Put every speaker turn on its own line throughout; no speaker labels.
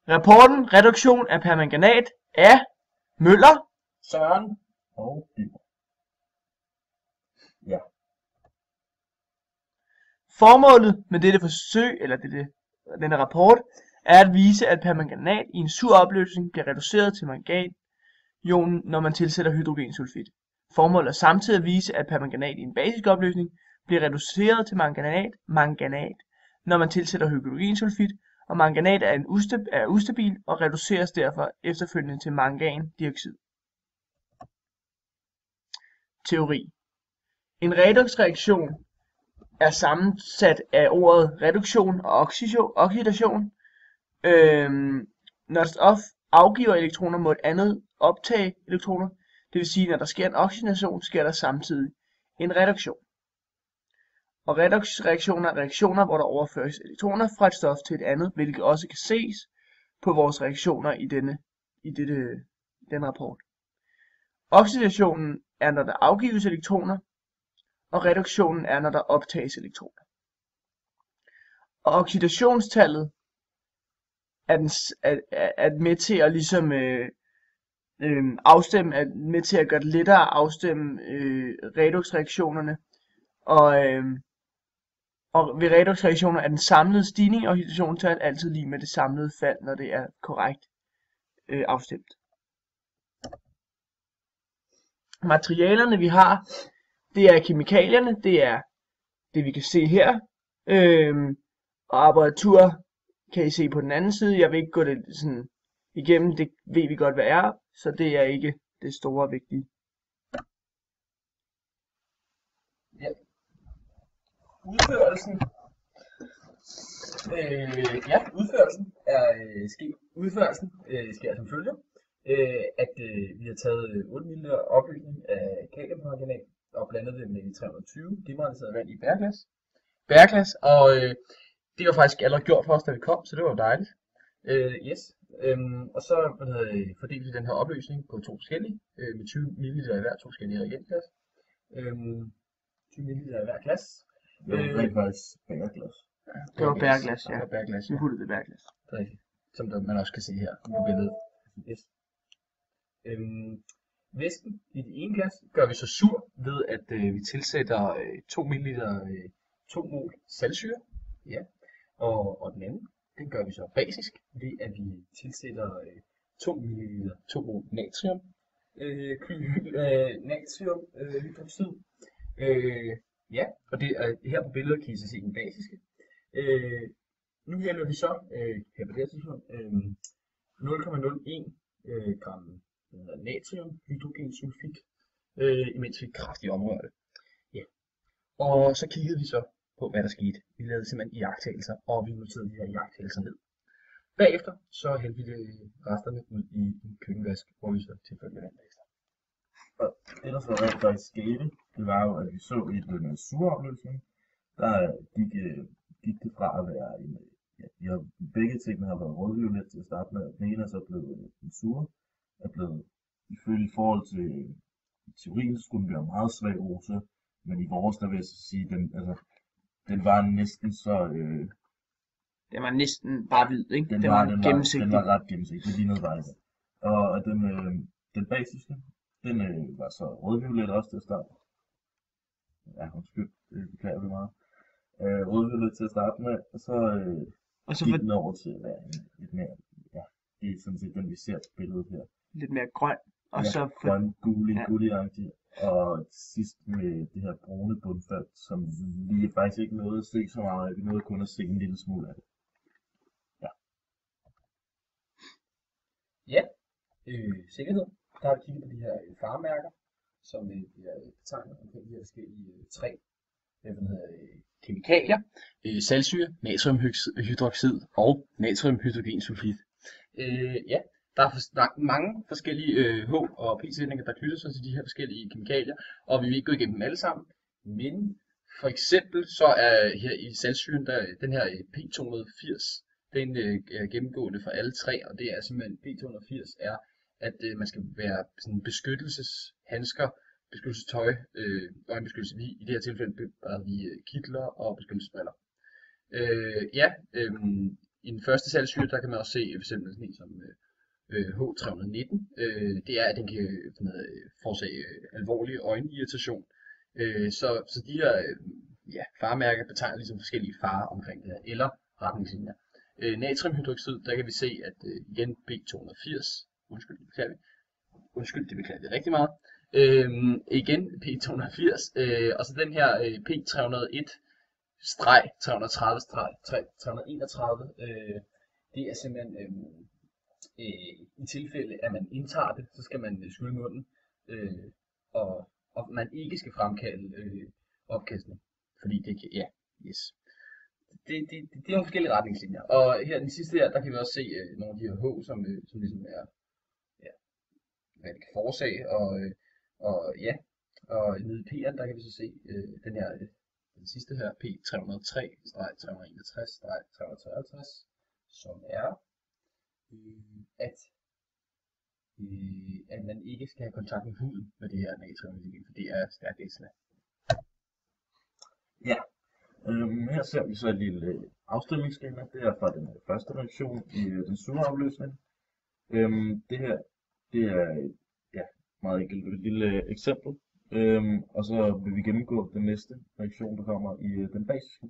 Rapporten reduktion af permanganat af Møller,
Søren og Biver. Ja.
Formålet med dette forsøg, eller denne rapport, er at vise, at permanganat i en sur opløsning bliver reduceret til manganionen, når man tilsætter hydrogensulfid. Formålet er samtidig at vise, at permanganat i en basisk opløsning bliver reduceret til manganat, når man tilsætter hydrogensulfid, og manganat er ustabil og reduceres derfor efterfølgende til mangandioxid. Teori. En redoxreaktion er sammensat af ordet reduktion og oxidation. Når et stof afgiver elektroner, må et andet optage elektroner. Det vil sige, når der sker en oxidation, sker der samtidig en reduktion. Og redoxreaktioner er reaktioner, hvor der overføres elektroner fra et stof til et andet, hvilket også kan ses på vores reaktioner i den rapport. Oxidationen er, når der afgives elektroner, og reduktionen er, når der optages elektroner. Og oxidationstallet er med til at ligesom afstemme, er med til at gøre det lettere at afstemme redoxreaktionerne. Og ved redoxreaktioner er den samlede stigning i oxidationstal altid lig med det samlede fald, når det er korrekt afstemt. Materialerne vi har, det er kemikalierne, det er det vi kan se her, og apparatur kan I se på den anden side. Jeg vil ikke gå det sådan igennem, det ved vi godt hvad er, så det er ikke det store vigtige.
Ja. Udførelsen sker som følger, at vi har taget 8 ml opløsning af kaliumpermanganat og blandet det med 320 demineraliseret vand i bæreglas, og det var faktisk allerede gjort for os, da vi kom, så det var dejligt. Og så fordelte vi den her opløsning på to forskellige, med 20 ml i hver, to forskellige reagensglas. 20 ml i hver glas.
Det var rent faktisk bæreglas.
Det var bæreglas, ja.
Det var bæreglas,
Vi
ja.
puttede det bæreglas.
Som man også kan se her på billedet. Yes. Væsken i det ene glas gør vi så sur ved, at vi tilsætter 2 ml 2 mol saltsyre. Ja. Og den anden, den gør vi så basisk ved, at vi tilsætter 2 ml 2 mol natrium. Natriumhydroxid. Ja, og det er her på billedet kan I så se den basiske. Nu hælder vi så her på det her tidspunkt 0,01 gram natriumhydrogensulfid, imens vi kraftigt omrører det. Ja. Og så kiggede vi så på, hvad der skete. Vi lavede simpelthen iagttagelser, og vi noterede de her iagttagelser ned. Bagefter så hældte vi resterne ud i en køkkenvask, hvor vi så tilfælde vand ekstra.
Og det der så rent faktisk skete, det var jo, at vi så i den sure opløsning, der gik det fra at være en, ja, begge tingene har været rødviolet til at starte med, den ene er så blevet den sure, er blevet i forhold til teorien, skulle den være meget svag rosa, men i vores, der vil jeg så sige, den var næsten så...
Den var næsten bare hvid, ikke?
Den var ret gennemsigtig, det lignede faktisk. Og den basiske, den var så rødviolet også til at starte. Ja, undskyld, det beklager vi meget. Rødviolet til at starte med, og så gik den over til at være lidt mere, ja, det er sådan set den vi ser på billedet her.
Lidt mere grøn, og
ja,
så
grøn, gullig-agtig, og sidst med det her brune bundfald, som vi faktisk ikke nåede at se så meget af, vi nåede kun at se en lille smule af det. Ja.
Ja, sikkerhed. Der har vi kigget på de her faremærker, som bliver betegnet omkring de her forskellige tre kemikalier. Saltsyre, natriumhydroxid og natriumhydrogensulfid. Ja, der er mange forskellige H og P-sætninger, der knytter sig til de her forskellige kemikalier, og vi vil ikke gå igennem dem alle sammen, men for eksempel så er her i saltsyren, den her P280, den er gennemgående for alle tre, og det er simpelthen P280 er, at man skal være sådan beskyttelseshandsker, beskyttelsestøj, øjenbeskyttelse. I det her tilfælde har vi kitler og beskyttelsesbriller. I den første saltsyre, der kan man også se for eksempel sådan en som H319. Det er, at den kan forårsage alvorlig øjenirritation. Så de her faremærker betegner ligesom forskellige farer omkring det her, eller retningslinjer. Natriumhydroxid, der kan vi se, at igen P280, undskyld, det beklager vi rigtig meget. Igen P280, og så den her P301-330-331, det er simpelthen i tilfælde, at man indtager det, så skal man skylle munden, og man ikke skal fremkalde opkastning, fordi det kan, det er nogle forskellige retningslinjer. Og her den sidste her, der kan vi også se nogle af de her H, som ligesom er, hvad det kan forårsage, og nede i P'eren, der kan vi så se den sidste her, P303-361-353, som er, at man ikke skal have kontakt med huden med det her natriumhydrogen, for det er stærkt ætsende.
Ja, her ser vi så et lille afstemningsskema. Det er fra den første reaktion i den sure opløsning. Det her, det er et meget enkelt et lille eksempel. Og så vil vi gennemgå den næste reaktion, der kommer i den basiske.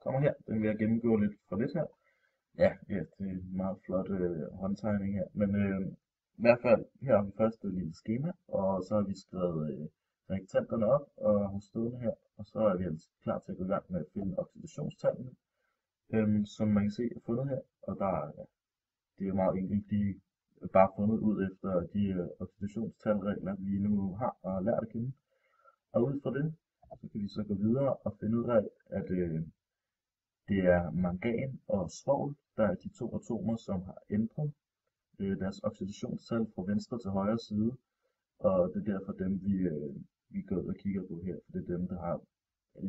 Kommer her, den vil jeg gennemgå lidt fra lidt her. Ja, det er en meget flot håndtegning her. Men i hvert fald, her har vi først et lille skema, og så har vi skrevet reaktanterne op og har stående her. Og så er vi altså klar til at gå i gang med at finde oxidationstallene, som man kan se er fundet her. Og det er meget enkelt, de er bare fundet ud efter de oxidationstalregler, vi nu har og har lært at kende. Og ud fra det, så kan vi så gå videre og finde ud af, at det er mangan og svovl, der er de to atomer, som har ændret deres oxidationstal fra venstre til højre side. Og det er derfor dem, vi går ud og kigger på her, for det er dem, der har,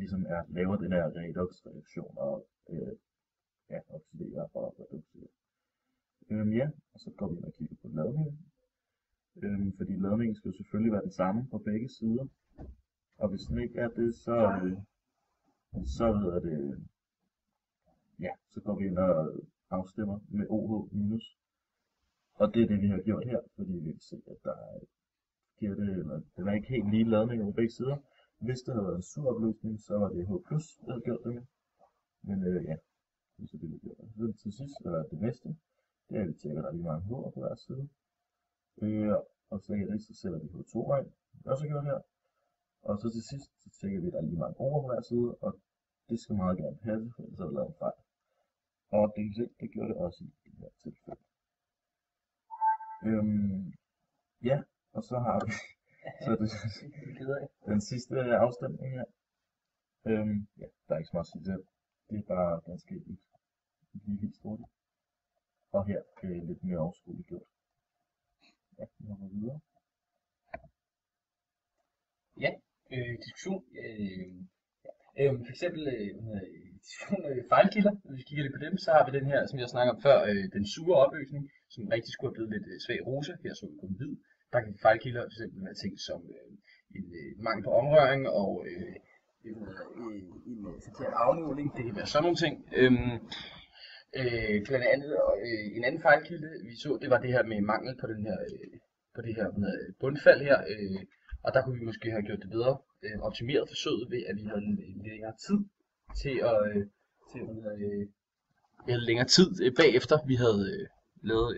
ligesom laver den her redox-reaktion og oxiderer og reducerer. Og så går vi ind og kigger på ladningen. Fordi ladningen skal jo selvfølgelig være den samme på begge sider. Og hvis den ikke er det, så går vi ind og afstemmer med OH minus. Og det er det, vi har gjort her, fordi vi kan se, at den er ikke helt lige ladning på begge sider. Hvis det havde været en sur opløsning, så var det H+, der havde gjort det med. Men det er så det, vi gjorde. Så til sidst, eller det næste, det er, at vi tjekker, at der er lige mange H'er på hver side. Og så sætter vi H2 ind, det er også gjort her. Og så til sidst, så tjekker vi, at der er lige mange O'er på hver side, og det skal meget gerne passe, for ellers er der lavet en fejl. Og det kan se, det gjorde det også i det her tilfælde. Og så har vi så den sidste afstemning her. Der er ikke så meget at sige til. Det er bare ganske lige helt stort. Og her er lidt mere overskueligt gjort. Ja, vi hopper videre.
Diskussion. For eksempel diskussion fejlkilder. Hvis vi kigger lidt på dem, så har vi den her, som jeg snakkede om før, den sure opløsning, som rigtig skulle have blevet lidt svag rosa. Her så vi kun hvid. Der kan fejlkilder for eksempel være ting som en mangel på omrøring og en forkert afmåling. Det kan være sådan nogle ting. Blandt andet en anden fejlkilde, vi så, det var det her med mangel på det her bundfald her. Og der kunne vi måske have gjort det bedre, optimeret forsøget ved, at vi havde længere tid til at længere tid bagefter, vi havde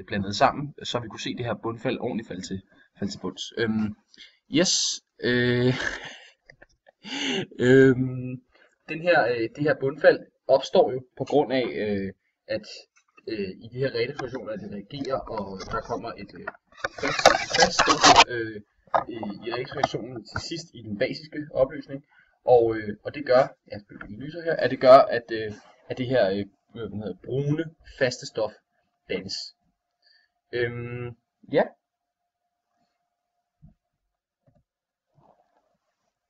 blandet sammen, så vi kunne se det her bundfald ordentligt falde til bunds. Det her bundfald opstår jo på grund af, at i de her redefunktioner, det reagerer, og der kommer et fast stof i reaktionen til sidst i den basiske opløsning, og det gør, at det gør, at det her brune faste stof dannes.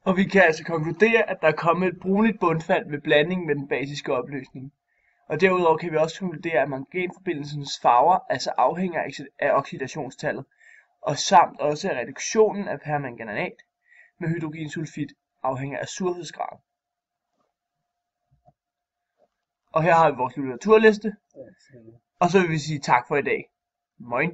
Og vi kan altså konkludere, at der er kommet et brunligt bundfald ved blanding med den basiske opløsning. Og derudover kan vi også konkludere, at manganforbindelsens farver altså afhænger af oxidationstallet, og samt også af reduktionen af permanganat med hydrogensulfid afhænger af surhedsgraden. Og her har vi vores litteraturliste.
Ja,
Og så vil vi sige tak for i dag. Moin.